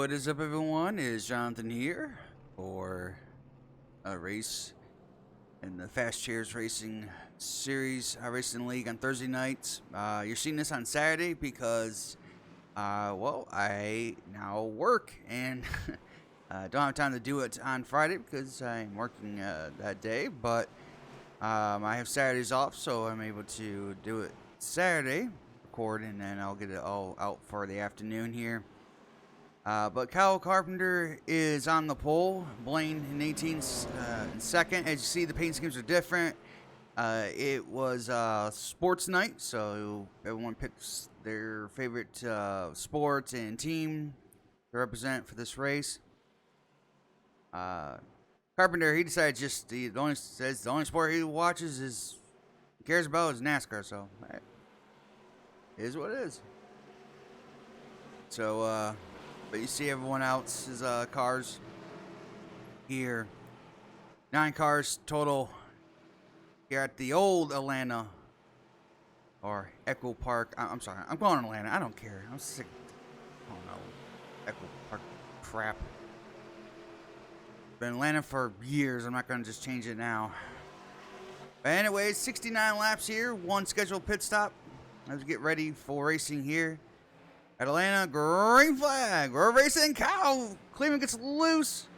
What is up, everyone? It is Jonathan here for a race in the Fast Chairs Racing Series iRacing League on Thursday nights. You're seeing this on Saturday because, well, I now work and don't have time to do it on Friday because I'm working that day. But I have Saturdays off, so I'm able to do it Saturday, record, and then I'll get it all out for the afternoon here. But Kyle Carpenter is on the pole. Blaine in 18th in second. As you see, the paint schemes are different. It was sports night, so everyone picks their favorite sport and team to represent for this race. Carpenter, he decided the only sport he watches cares about is NASCAR. So it is what it is. So. But you see everyone else's cars here. 9 cars total here at the old Atlanta or Echo Park. I'm sorry, I'm going to Atlanta. I don't care. I'm sick. I don't know. Echo Park crap. Been in Atlanta for years. I'm not going to just change it now. But anyways, 69 laps here. 1 scheduled pit stop. Let's get ready for racing here. At Atlanta, green flag. We're racing. Kyle Cleveland gets loose.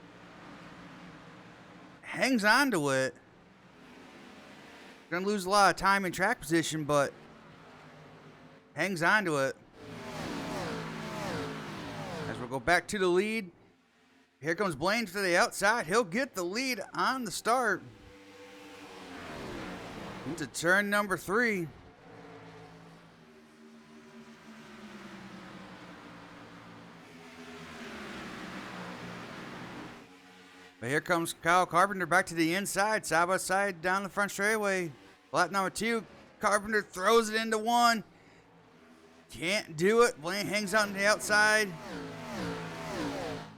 Hangs on to it. Gonna lose a lot of time in track position, but hangs on to it. As we'll go back to the lead. Here comes Blaine to the outside. He'll get the lead on the start. Into turn number 3. But here comes Kyle Carpenter back to the inside, side by side down the front straightaway. Lap number 2, Carpenter throws it into 1. Can't do it. Blaine hangs out on the outside.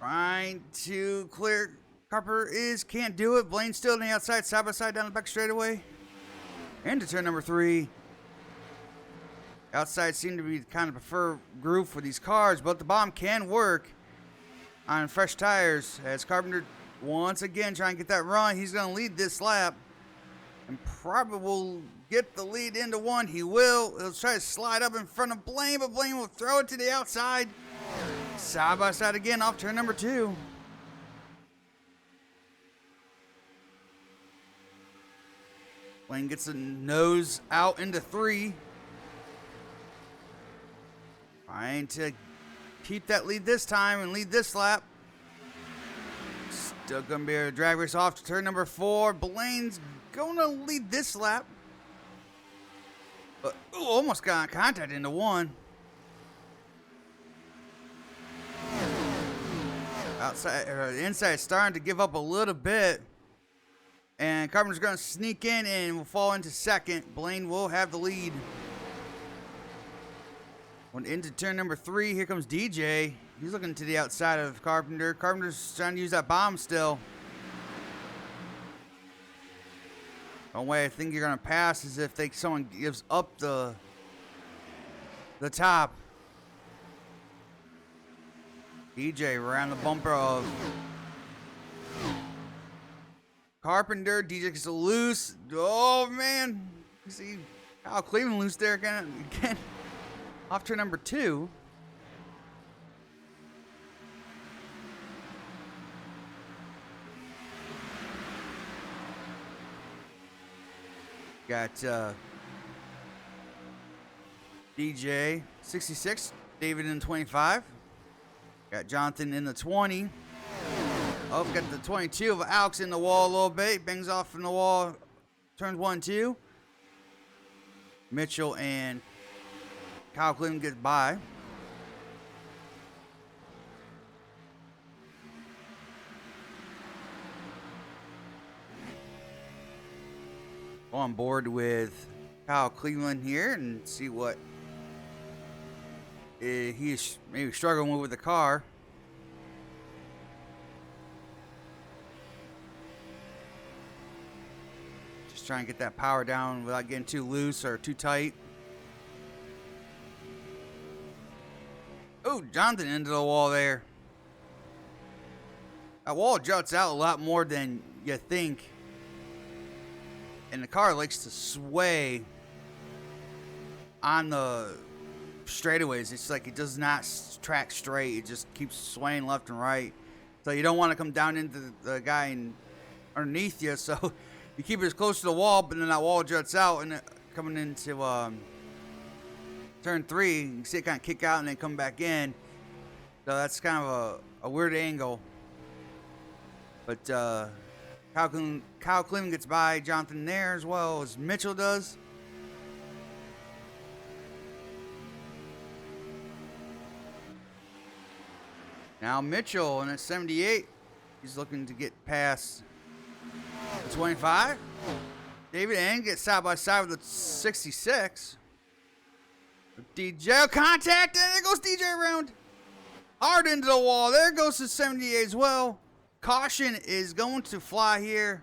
Trying to clear. Carpenter can't do it. Blaine still on the outside, side by side down the back straightaway. Into turn number 3. Outside seemed to be kind of preferred groove for these cars, but the bottom can work on fresh tires as Carpenter once again trying to get that run. He's going to lead this lap and probably will get the lead into 1. He will. He'll try to slide up in front of Blaine, but Blaine will throw it to the outside. Side by side again off turn number 2. Blaine gets the nose out into 3. Trying to keep that lead this time and lead this lap. Still going to be a drag race off to turn number 4. Blaine's going to lead this lap. But almost got contact into 1. Outside or inside starting to give up a little bit. And Carpenter's going to sneak in and will fall into second. Blaine will have the lead. Went into turn number 3. Here comes DJ. He's looking to the outside of Carpenter. Carpenter's trying to use that bomb still. The only way I think you're going to pass is if someone gives up the top. DJ around the bumper of Carpenter. DJ gets loose. Oh, man. You see Kyle Cleveland loose there again. Off turn number 2. Got DJ 66, David in 25. Got Jonathan in the 20. Oh, got the 22 of Alex in the wall a little bit. Bangs off from the wall. Turns 1, 2. Mitchell and Kyle Cleveland gets by. On board with Kyle Cleveland here and see what he's maybe struggling with the car. Just trying to get that power down without getting too loose or too tight. Oh, Jonathan into the wall there. That wall juts out a lot more than you think. And the car likes to sway on the straightaways. It's like it does not track straight. It just keeps swaying left and right. So you don't want to come down into the guy underneath you. So you keep it as close to the wall, but then that wall juts out, and coming into turn 3, you can see it kind of kick out and then come back in. So that's kind of a weird angle. But Kyle Cleveland gets by Jonathan there as well as Mitchell does. Now Mitchell in at 78. He's looking to get past the 25. David and gets side by side with the 66. DJ contact, and there goes DJ around. Hard into the wall. There goes the 78 as well. Caution is going to fly here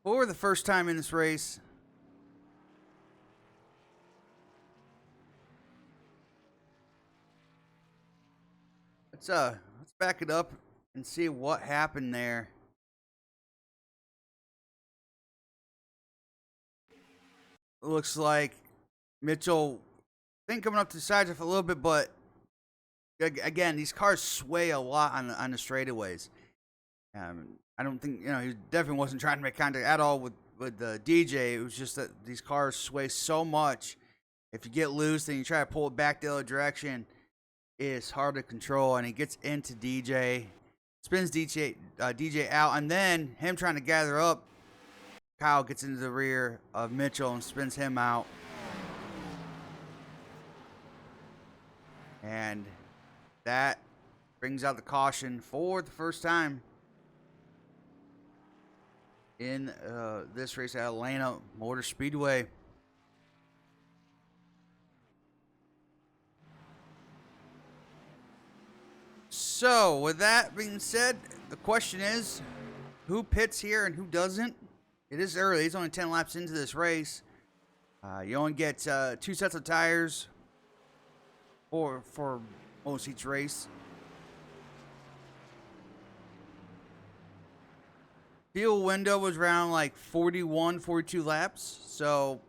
for the first time in this race. Let's back it up and see what happened there. It looks like Mitchell, I think, coming up to the sides for a little bit, but again, these cars sway a lot on the straightaways. I don't think, he definitely wasn't trying to make contact at all with the DJ. It was just that these cars sway so much. If you get loose and you try to pull it back the other direction, it's hard to control. And he gets into DJ, spins DJ out, and then him trying to gather up. Kyle gets into the rear of Mitchell and spins him out. And that brings out the caution for the first time in this race at Atlanta Motor Speedway. So, with that being said, the question is, who pits here and who doesn't? It is early. It's only 10 laps into this race. You only get 2 sets of tires for most each race. Fuel window was around like 41, 42 laps. So,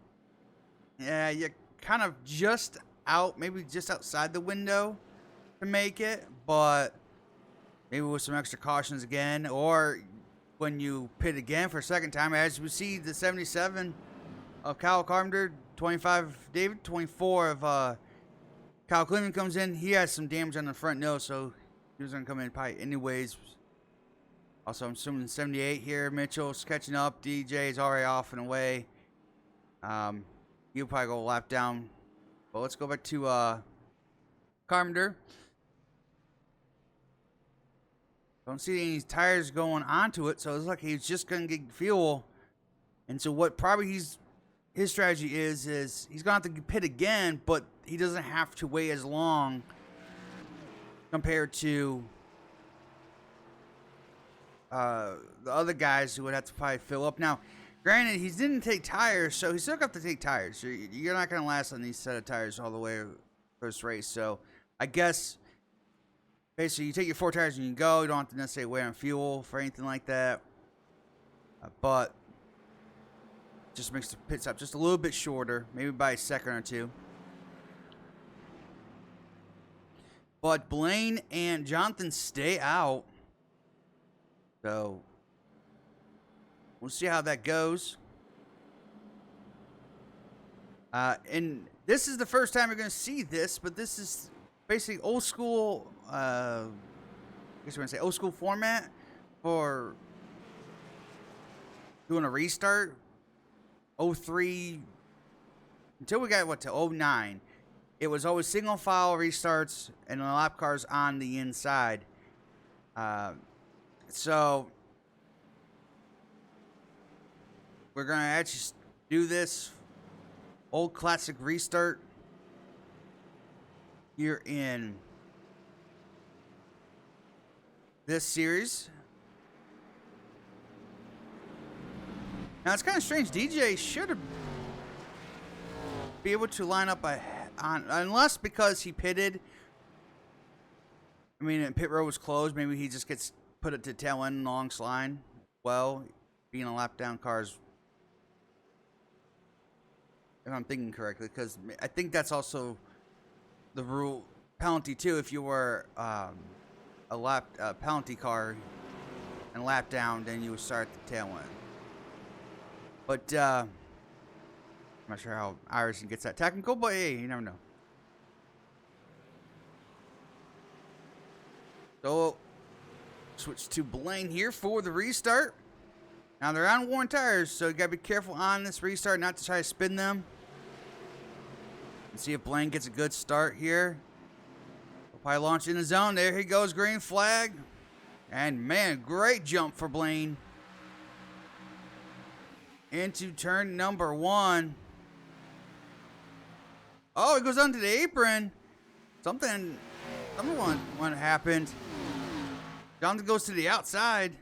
yeah, you're kind of just out, maybe just outside the window to make it. But maybe with some extra cautions again. Or when you pit again for a second time, as we see the 77 of Kyle Carpenter, 25 David, 24 of Kyle Cleveland comes in. He has some damage on the front nose, so he was going to come in probably anyways. Also, I'm assuming 78 here. Mitchell's catching up. DJ is already off and away. He'll probably go a lap down. But let's go back to Carpenter. Don't see any tires going onto it, so it's like he's just going to get fuel. And so what probably his strategy is he's going to have to pit again, but he doesn't have to wait as long compared to the other guys who would have to probably fill up. Now, granted, he didn't take tires, so he's still got to take tires. You're not going to last on these set of tires all the way first race. So I guess basically you take your 4 tires and you go. You don't have to necessarily wait on fuel for anything like that. But just makes the pit stop just a little bit shorter, maybe by a second or two. But Blaine and Jonathan stay out. So we'll see how that goes. And this is the first time you're going to see this, but this is basically old school, I guess we're going to say old school format for doing a restart. 03 until we got to 09. It was always single file restarts and the lap cars on the inside. So we're going to actually do this old classic restart here in this series. Now it's kind of strange. DJ should have be able to line up on, unless because he pitted I mean, pit road was closed. Maybe he just gets put it to tail end long slide. Well, being a lap down car is, if I'm thinking correctly, because I think that's also the rule penalty too. If you were a lap penalty car and lap down, then you would start at the tail end. But I'm not sure how iRacing gets that technical, but hey, you never know. So switch to Blaine here for the restart. Now they're on worn tires, so you gotta be careful on this restart not to try to spin them. And see if Blaine gets a good start here. He'll probably launch in the zone. There he goes, green flag. And man, great jump for Blaine. Into turn number 1. Oh, he goes onto the apron. Something, number one happened. Jonathan goes to the outside.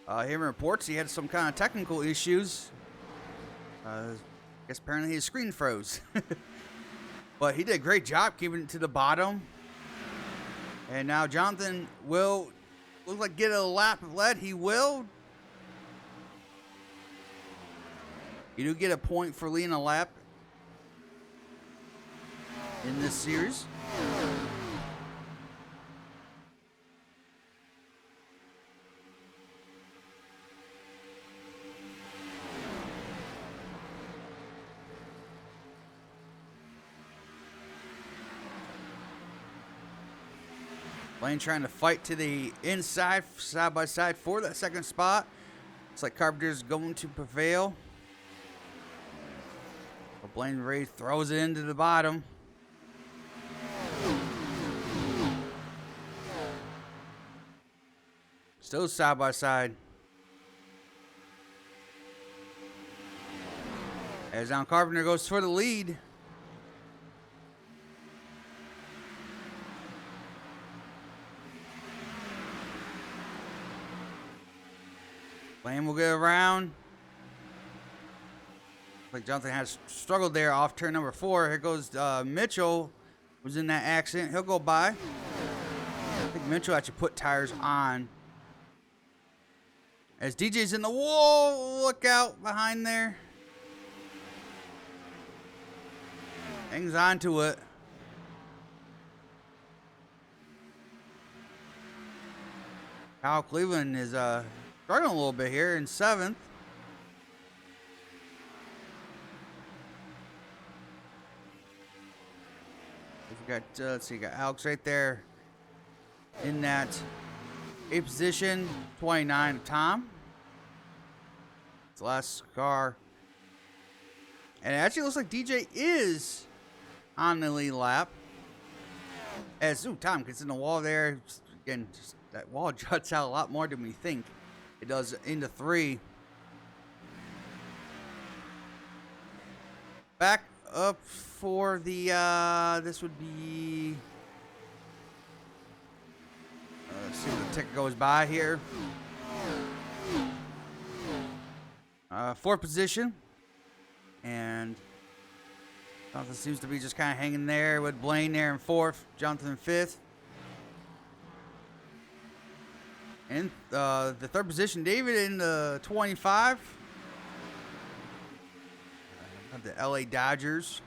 Hearing reports he had some kind of technical issues. I guess apparently his screen froze. But he did a great job keeping it to the bottom. And now Jonathan will look like get a lap led. He will. You do get a point for leading a lap in this series. Blaine trying to fight to the inside, side by side for that second spot. Looks like Carpenter's going to prevail. But Blaine Ray throws it into the bottom. Still side by side. As now Carpenter goes for the lead. Blaine will get around. Like Jonathan has struggled there off turn number 4. Here goes Mitchell, who's in that accident. He'll go by. I think Mitchell actually put tires on. As DJ's in the wall, look out behind there. Hangs on to it. Kyle Cleveland is struggling a little bit here in 7th. We got let's see, you got Alex right there in that 8th position, 29 of Tom. It's the last car. And it actually looks like DJ is on the lead lap. As Tom gets in the wall there. Again, just that wall juts out a lot more than we think it does into 3. Back up for the this would be let's see if the ticker goes by here. 4th position, and Jonathan seems to be just kind of hanging there with Blaine there in 4th, Jonathan in 5th. And the 3rd position, David in the 25. Of the LA Dodgers.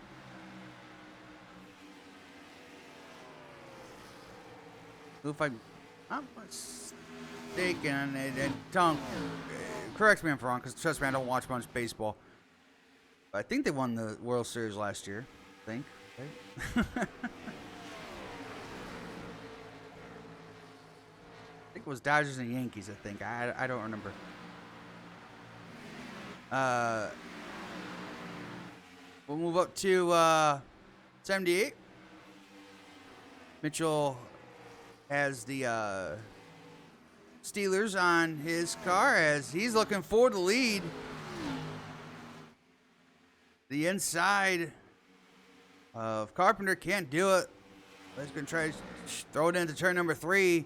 If I'm not mistaken, and Tom, correct me if I'm wrong, because trust me, I don't watch much baseball. But I think they won the World Series last year. I think. Right? I think it was Dodgers and Yankees, I think. I don't remember. We'll move up to 78. Mitchell has the Steelers on his car as he's looking for the lead. The inside of Carpenter can't do it. He's going to try to throw it into turn number 3.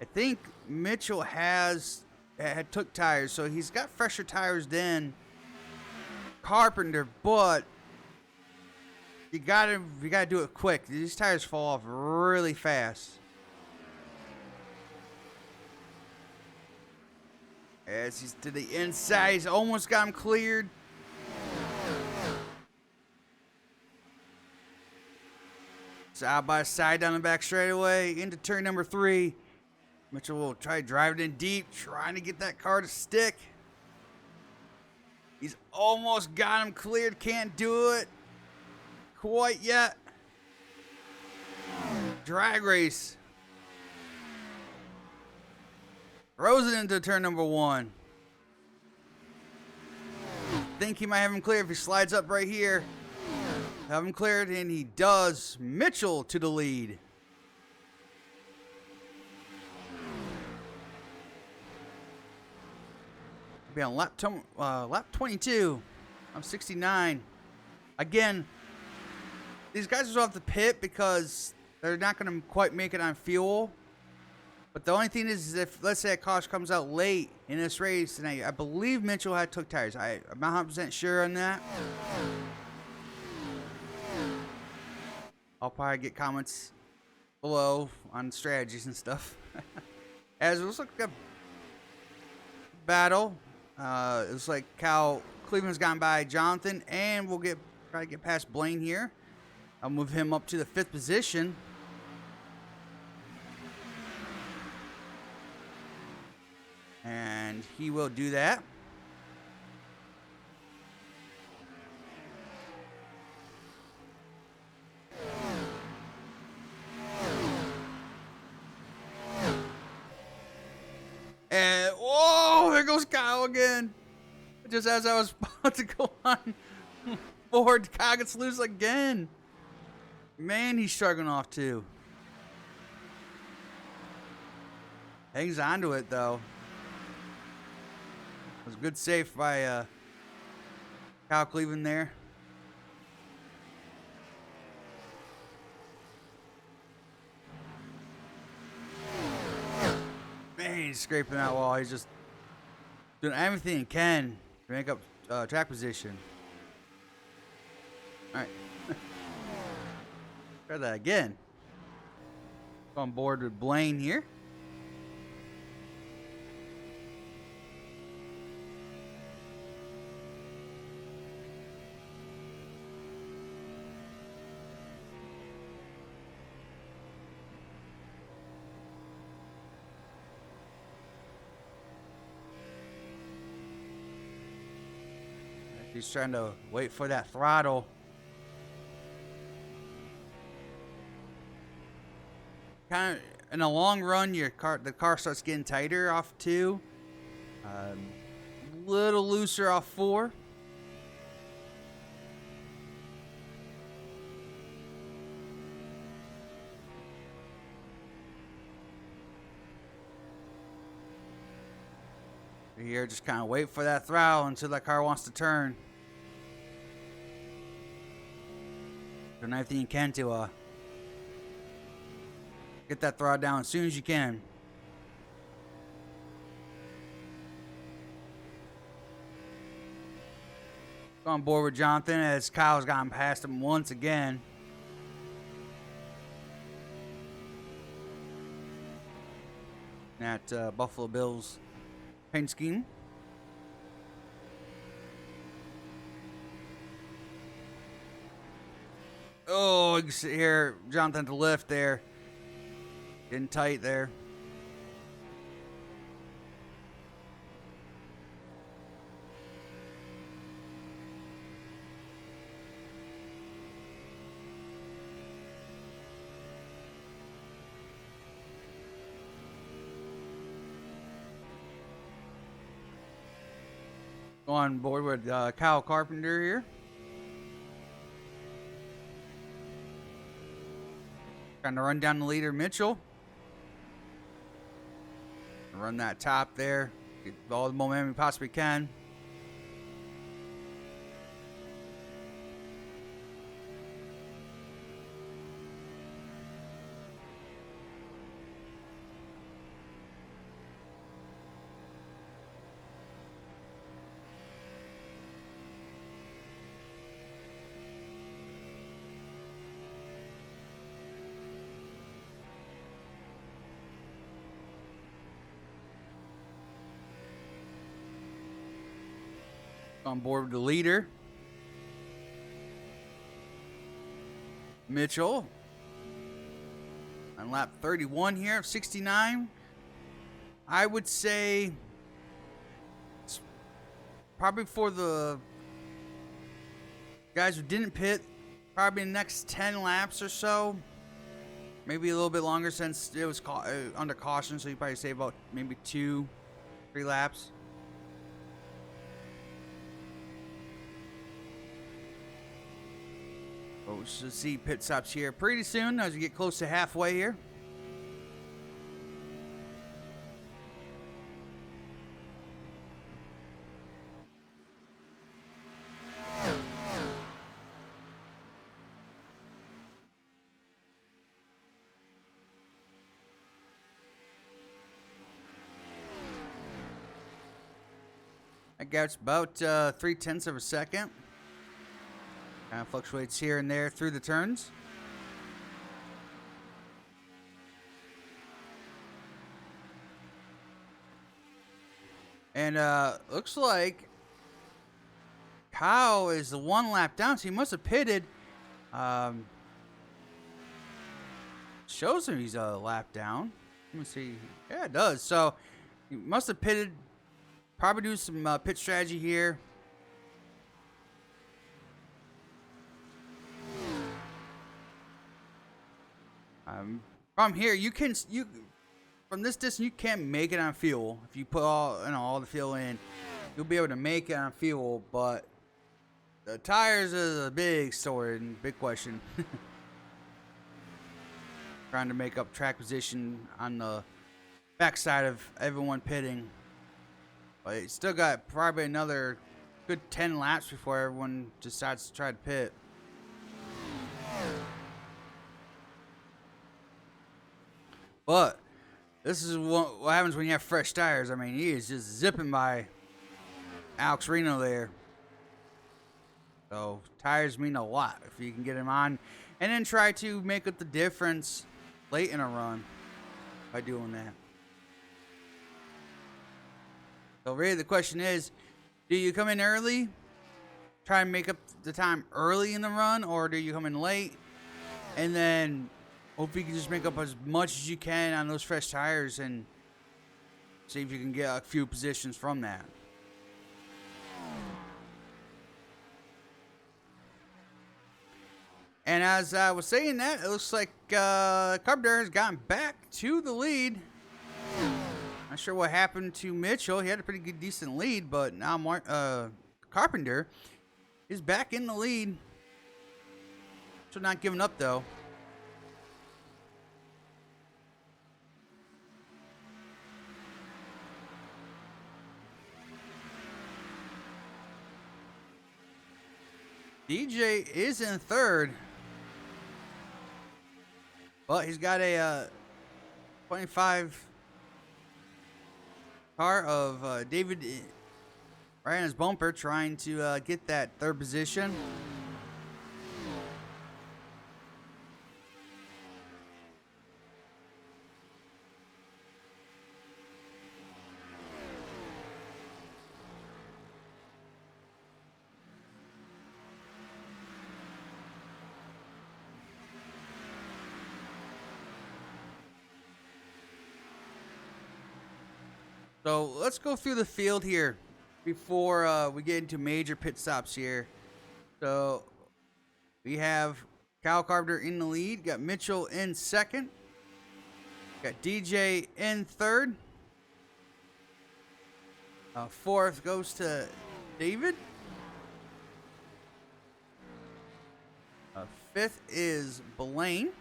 I think Mitchell had took tires, so he's got fresher tires than Carpenter, but You gotta do it quick. These tires fall off really fast. As he's to the inside, he's almost got him cleared. Side by side down the back straightaway into turn number 3. Mitchell will try to drive it in deep, trying to get that car to stick. He's almost got him cleared, can't do it quite yet. Drag race. Throws it into turn number 1. Think he might have him cleared if he slides up right here. Have him cleared, and he does. Mitchell to the lead. Be on lap 22. I'm 69. Again, these guys are off the pit because they're not going to quite make it on fuel. But the only thing is if, let's say, a caution comes out late in this race, and I believe Mitchell had took tires. I'm not 100% sure on that. I'll probably get comments below on strategies and stuff. As it looks like a battle. It looks like Cal Cleveland's gone by Jonathan, and we'll try to get past Blaine here. I'll move him up to the 5th position. And he will do that. And, whoa, there goes Kyle again. Just as I was about to go on board, Kyle gets loose again. Man, he's struggling off too. Hangs on to it, though. It was a good save by Kyle Cleveland there. Man, he's scraping that wall. He's just doing everything he can to make up track position. All right. Try that again. On board with Blaine here. He's trying to wait for that throttle. Kind of in a long run, the car starts getting tighter off 2, little looser off 4. Here, just kind of wait for that throttle until that car wants to turn. Doing everything you can to get that throttle down as soon as you can. Go on board with Jonathan as Kyle's gone past him once again. At Buffalo Bills paint scheme. Oh, you can see here, Jonathan to lift there. Getting tight there. Go on board with Kyle Carpenter here. Trying to run down the leader, Mitchell. Run that top there. Get all the momentum we possibly can. On board with the leader, Mitchell, on lap 31 here of 69. I would say it's probably for the guys who didn't pit, probably the next 10 laps or so. Maybe a little bit longer since it was under caution, so you probably say about maybe 2-3 laps. But we should see pit stops here pretty soon as we get close to halfway here. That gap's about 0.3 of a second. Kind of fluctuates here and there through the turns. And looks like Kyle is the 1 lap down, so he must have pitted. Shows him he's a lap down. Let me see. Yeah, it does. So he must have pitted. Probably do some pit strategy here. From here, from this distance you can't make it on fuel. If you put all the fuel in, you'll be able to make it on fuel. But the tires is a big story and big question. Trying to make up track position on the backside of everyone pitting. But it's still got probably another good 10 laps before everyone decides to try to pit. But this is what happens when you have fresh tires. I mean, he is just zipping by Alex Reno there. So tires mean a lot if you can get him on. And then try to make up the difference late in a run by doing that. So really the question is, do you come in early, try and make up the time early in the run, or do you come in late and then hope you can just make up as much as you can on those fresh tires and see if you can get a few positions from that? And as I was saying that, it looks like Carpenter has gotten back to the lead. Not sure what happened to Mitchell. He had a pretty good, decent lead, but now Carpenter is back in the lead. So not giving up though. DJ is in third, but he's got a 25 car of David right on his bumper, trying to get that third position. So let's go through the field here before we get into major pit stops here. So we have Kyle Carpenter in the lead, got Mitchell in second, got DJ in third. Fourth goes to David. Fifth is Blaine.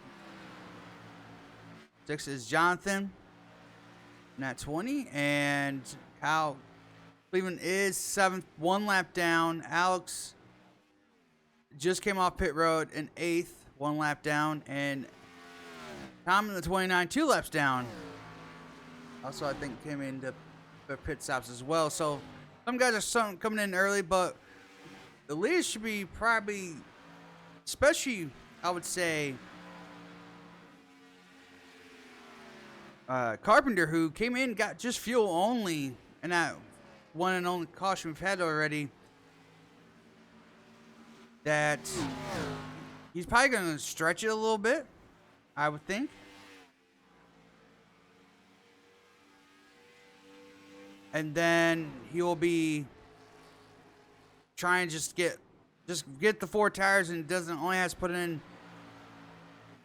Sixth is Jonathan. Nat 20, and Kyle Cleveland is seventh, 1 lap down. Alex just came off pit road in eighth, 1 lap down, and Tom in the 29, 2 laps down. Also, I think came into the pit stops as well. So some guys are coming in early, but the lead should be probably, especially I would say, Carpenter, who came in, got just fuel only, and that one and only caution we've had already. that he's probably going to stretch it a little bit, I would think. And then he will be trying to just get the 4 tires, and doesn't only has to put in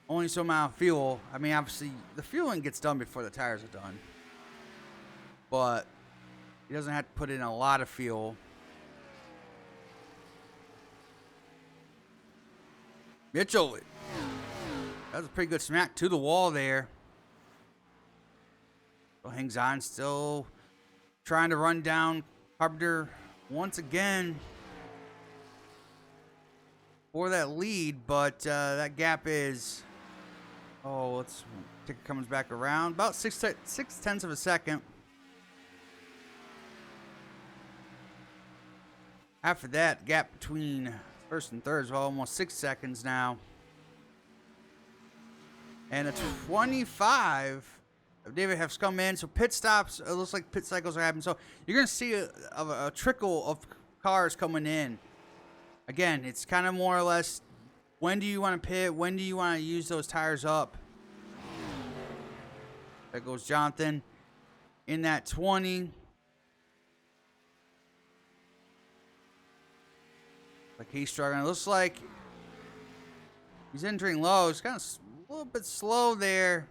only so amount of fuel. I mean, obviously the fueling gets done before the tires are done, but he doesn't have to put in a lot of fuel. Mitchell, that was a pretty good smack to the wall there. Still hangs on, still trying to run down Carpenter once again for that lead, but that gap is, let's ticker comes back around about 6/10 of a second. After that, gap between first and third is almost 6 seconds now. And a 25 of David has come in. So pit stops, it looks like pit cycles are happening. So you're going to see a trickle of cars coming in. Again, it's kind of more or less, when do you want to pit? When do you want to use those tires up? There goes Jonathan in that 20. Like he's struggling. It looks like he's entering low. He's kind of a little bit slow there.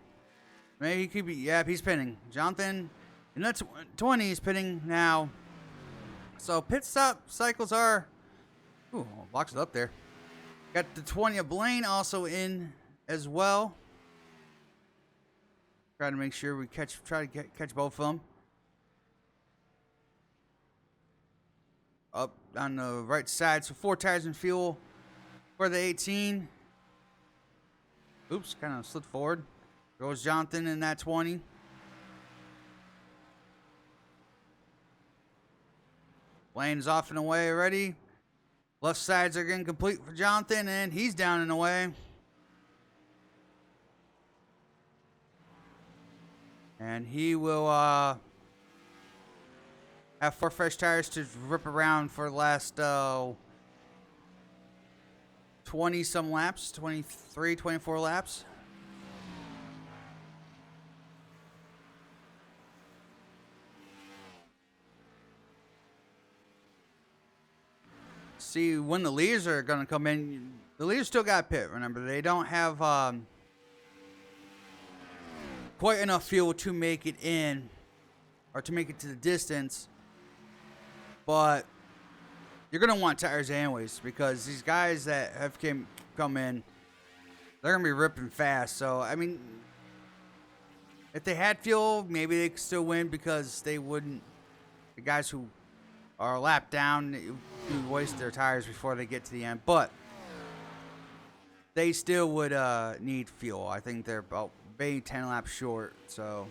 Maybe he could be. Yeah, he's pinning. Jonathan in that 20 is pinning now. So pit stop cycles are. Ooh, blocks it up there. Got the 20 of Blaine also in as well. Trying to make sure we catch both of them. Up on the right side, so 4 tires and fuel for the 18. Oops, kind of slipped forward. Goes Jonathan in that 20. Lane's off and away already. Left sides are getting complete for Jonathan, and he's down and away. And he will have 4 fresh tires to rip around for the last 20 some laps, 23, 24 laps. See when the leaders are going to come in. The leaders still got pit. Remember, they don't have quite enough fuel to make it in, or to make it to the distance. But you're going to want tires anyways, because these guys that have come in, they're going to be ripping fast. So, I mean, if they had fuel, maybe they could still win, because they wouldn't. The guys who are a lap down, you waste their tires before they get to the end. But they still would need fuel. I think they're about maybe 10 laps short. So,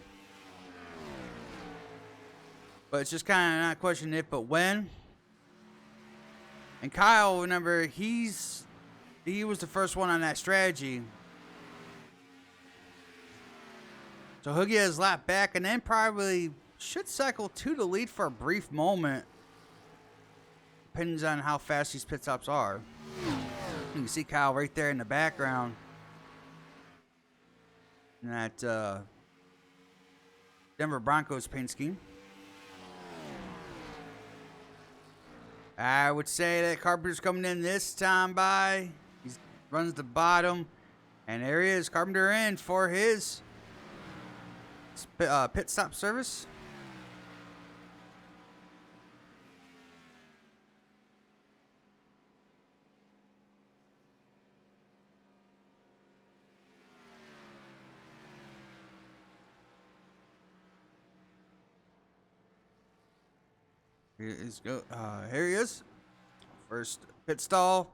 but it's just kind of not a question if, but when. And Kyle, remember, he was the first one on that strategy. So he'll get his lap back, and then probably should cycle to the lead for a brief moment. Depends on how fast these pit stops are. You can see Kyle right there in the background. In that Denver Broncos paint scheme. I would say that Carpenter's coming in this time by. He runs the bottom. And there he is, Carpenter in for his pit stop service. Here he is. First pit stall.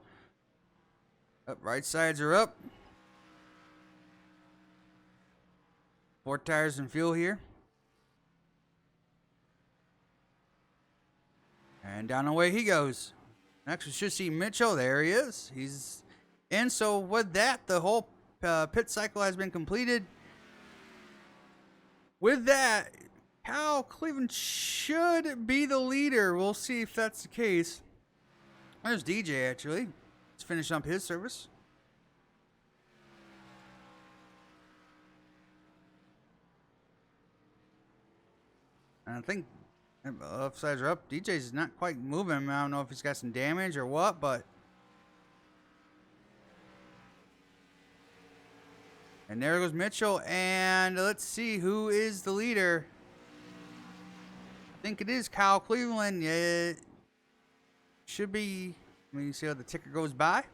Up, right sides are up. 4 tires and fuel here. And down the way he goes. Next we should see Mitchell. There he is. He's in. So with that, the whole pit cycle has been completed. With that, Kyle Cleveland should be the leader. We'll see if that's the case. There's DJ, actually. to finish up his service. And I think offsides are up. DJ's not quite moving. I don't know if he's got some damage or what, but. And there goes Mitchell. And let's see who is the leader. I think it is Kyle Cleveland. It should be. Let me see how the ticker goes by.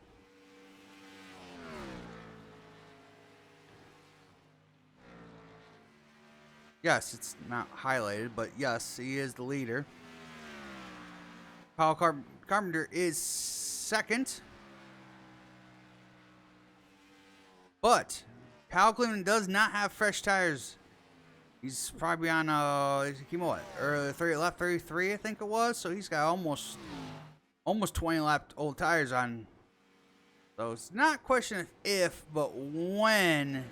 Yes, it's not highlighted, but yes, he is the leader. Kyle Carpenter is second. But Kyle Cleveland does not have fresh tires. He's probably on he came what? 33, I think it was. So he's got almost 20 lap old tires on. So it's not a question of if, but when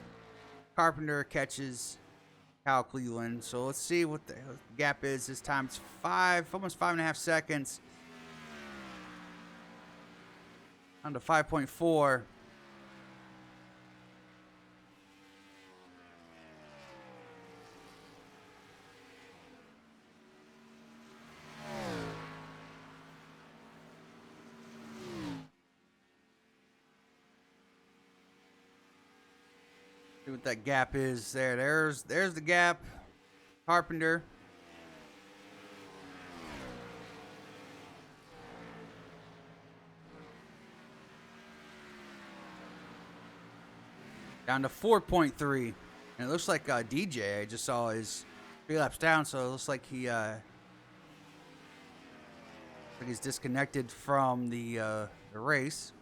Carpenter catches Kyle Cleveland. So let's see what the gap is this time. It's almost 5.5 seconds. On to 5.4. See what that gap is there. There's the gap. Carpenter. Down to 4.3. And it looks like DJ, I just saw his 3 laps down, so it looks like he's disconnected from the race.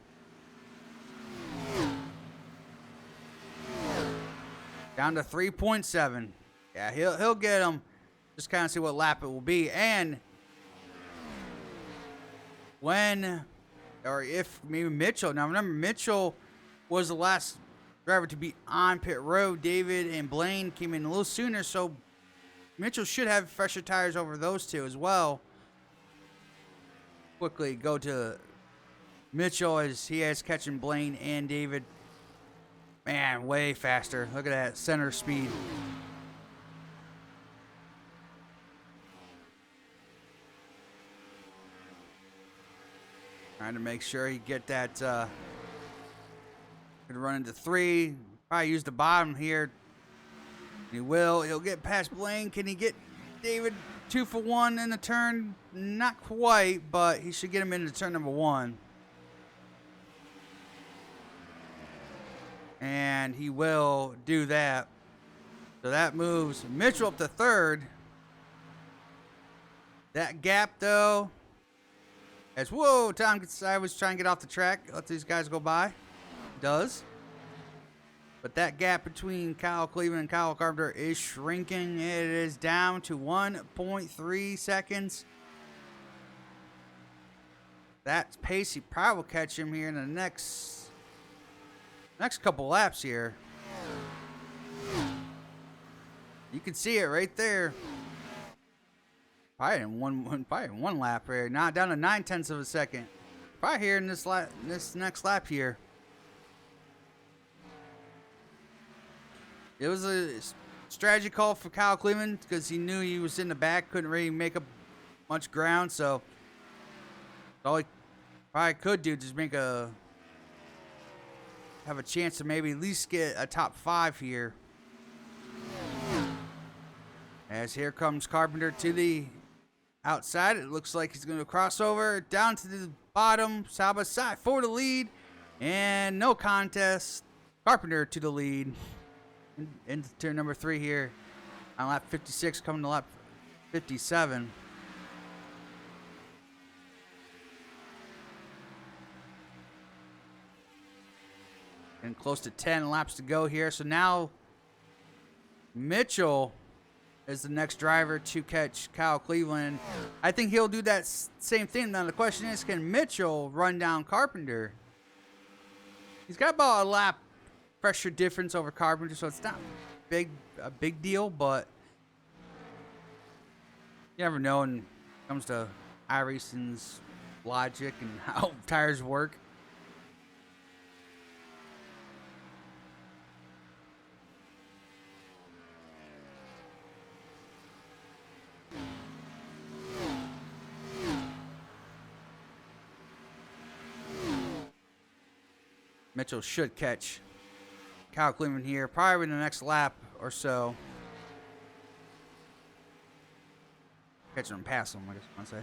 Down to 3.7. Yeah, he'll get him. Just kind of see what lap it will be. And when, or if maybe Mitchell. Now remember, Mitchell was the last driver to be on pit road. David and Blaine came in a little sooner, so Mitchell should have fresher tires over those two as well. Quickly go to Mitchell as he is catching Blaine and David. Man, way faster. Look at that center speed. Trying to make sure he get that. Gonna run into 3. Probably use the bottom here. He will. He'll get past Blaine. Can he get David 2 for 1 in the turn? Not quite, but he should get him into turn number 1. And he will do that. So that moves Mitchell up to 3rd. That gap, though, as whoa, Tom gets. I was trying to get off the track. Let these guys go by. Does. But that gap between Kyle Cleveland and Kyle Carpenter is shrinking. It is down to 1.3 seconds. That pace, he probably will catch him here in the next couple laps here. You can see it right there. Probably in one lap here. Now down to 9/10 of a second. Probably here in this next lap here. It was a strategy call for Kyle Cleveland because he knew he was in the back, couldn't really make up much ground, so all he probably could do is have a chance to maybe at least get a top 5 here. As here comes Carpenter to the outside. It looks like he's going to cross over down to the bottom, side by side for the lead. And no contest. Carpenter to the lead. Into turn number 3 here on lap 56, coming to lap 57. And close to 10 laps to go here. So now Mitchell is the next driver to catch Kyle Cleveland. I think he'll do that same thing. Now the question is, can Mitchell run down Carpenter? He's got about a lap pressure difference over Carpenter, so it's not a big deal, but you never know when it comes to iRacing's logic and how tires work. Mitchell should catch Kyle Cleveland here, probably in the next lap or so. Catching him past him, I guess I want to say.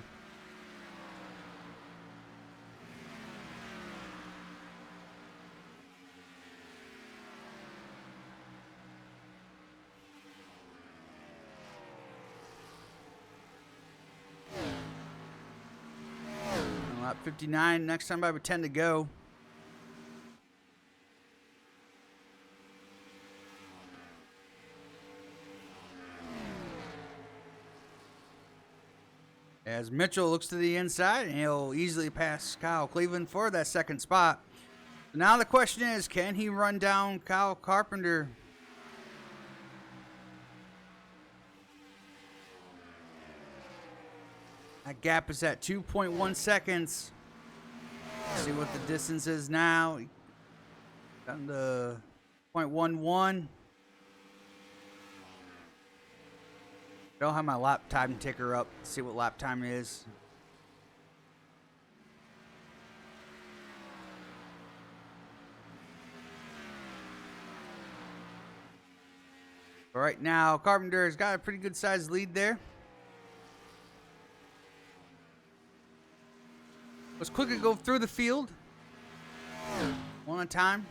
Lap 59, next time I would 10 to go. As Mitchell looks to the inside, and he'll easily pass Kyle Cleveland for that second spot. Now the question is, can he run down Kyle Carpenter? That gap is at 2.1 seconds. Let's see what the distance is now. Down to 0.11. Don't have my lap time ticker up. Let's see what lap time is. But right now, Carpenter has got a pretty good sized lead there. Let's quickly go through the field. One at a time.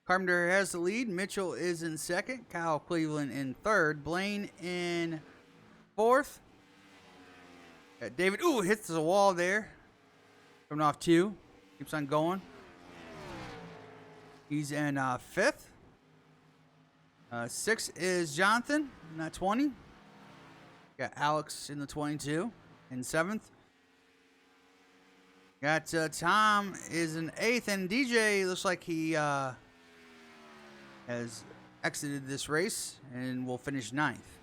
Carpenter has the lead. Mitchell is in second. Kyle Cleveland in third. Blaine in fourth. Got David. Ooh, hits the wall there. Coming off two. Keeps on going. He's in fifth. Sixth is Jonathan in that 20. Got Alex in the 22 in seventh. Got Tom is in eighth, and DJ looks like he has exited this race and will finish ninth.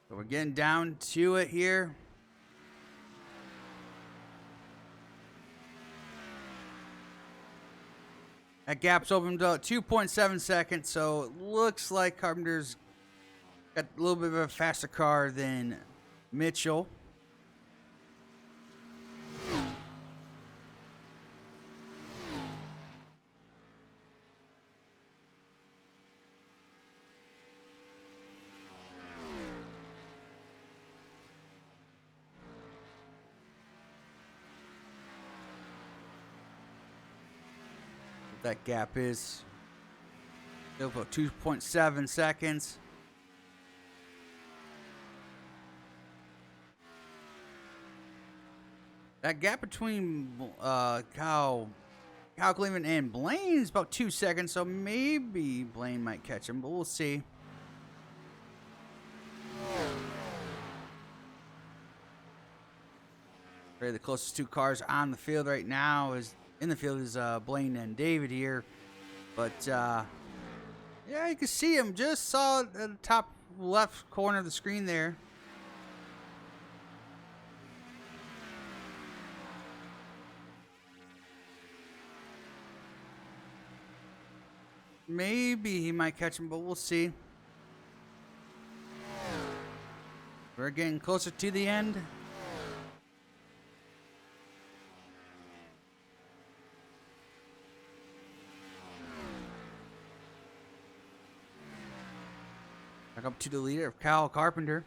So we're getting down to it here. That gap's opened up 2.7 seconds, so it looks like Carpenter's got a little bit of a faster car than Mitchell. That gap is still about 2.7 seconds. That gap between Kyle Cleveland and Blaine is about 2 seconds, so maybe Blaine might catch him, but we'll see. Really, the closest two cars on the field right now is Blaine and David here, but yeah, you can see him. Just saw it at the top left corner of the screen there. Maybe he might catch him, but we'll see. We're getting closer to the end. Back up to the leader of Kyle Carpenter.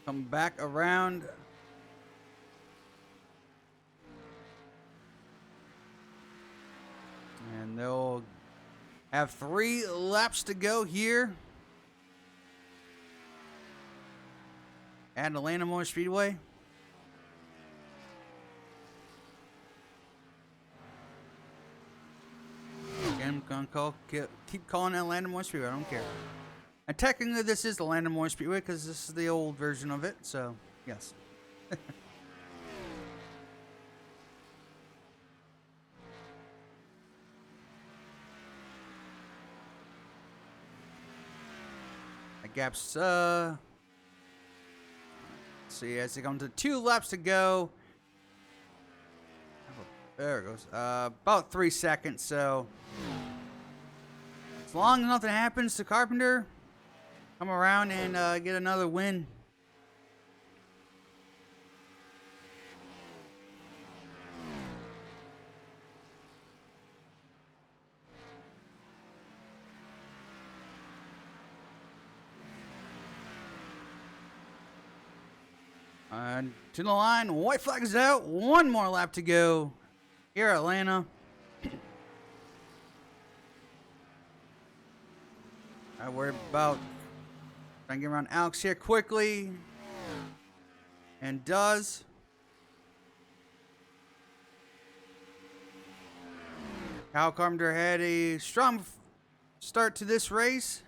Come back around. And they'll have 3 laps to go here at Atlanta Motor Speedway. Again, I'm going to keep calling it Atlanta Motor Speedway. I don't care. And technically, this is the Atlanta Motor Speedway because this is the old version of it. So, yes. That gap's So yeah, it's going to 2 laps to go. There it goes. About 3 seconds. So as long as nothing happens to Carpenter, come around and get another win. To the line, white flag is out. 1 more lap to go here at Atlanta. I worry about trying to get around Alex here quickly, and does. Kyle Carpenter had a strong start to this race,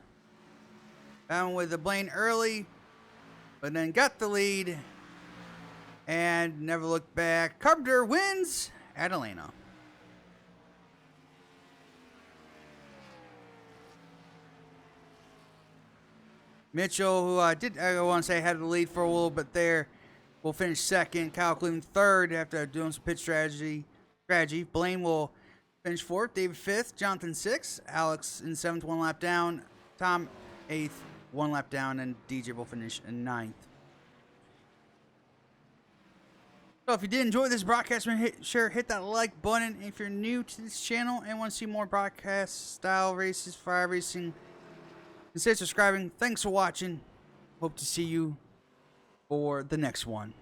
found with the Blaine early, but then got the lead and never looked back. Carpenter wins at Atlanta. Mitchell, who I want to say had the lead for a little bit there, will finish second. Kyle Cleveland third after doing some pit strategy. Blaine will finish fourth. David fifth. Jonathan sixth. Alex in seventh, 1 lap down. Tom eighth, 1 lap down, and DJ will finish in ninth. So if you did enjoy this broadcast, hit that like button. If you're new to this channel and want to see more broadcast style races for iRacing, consider subscribing. Thanks for watching. Hope to see you for the next one.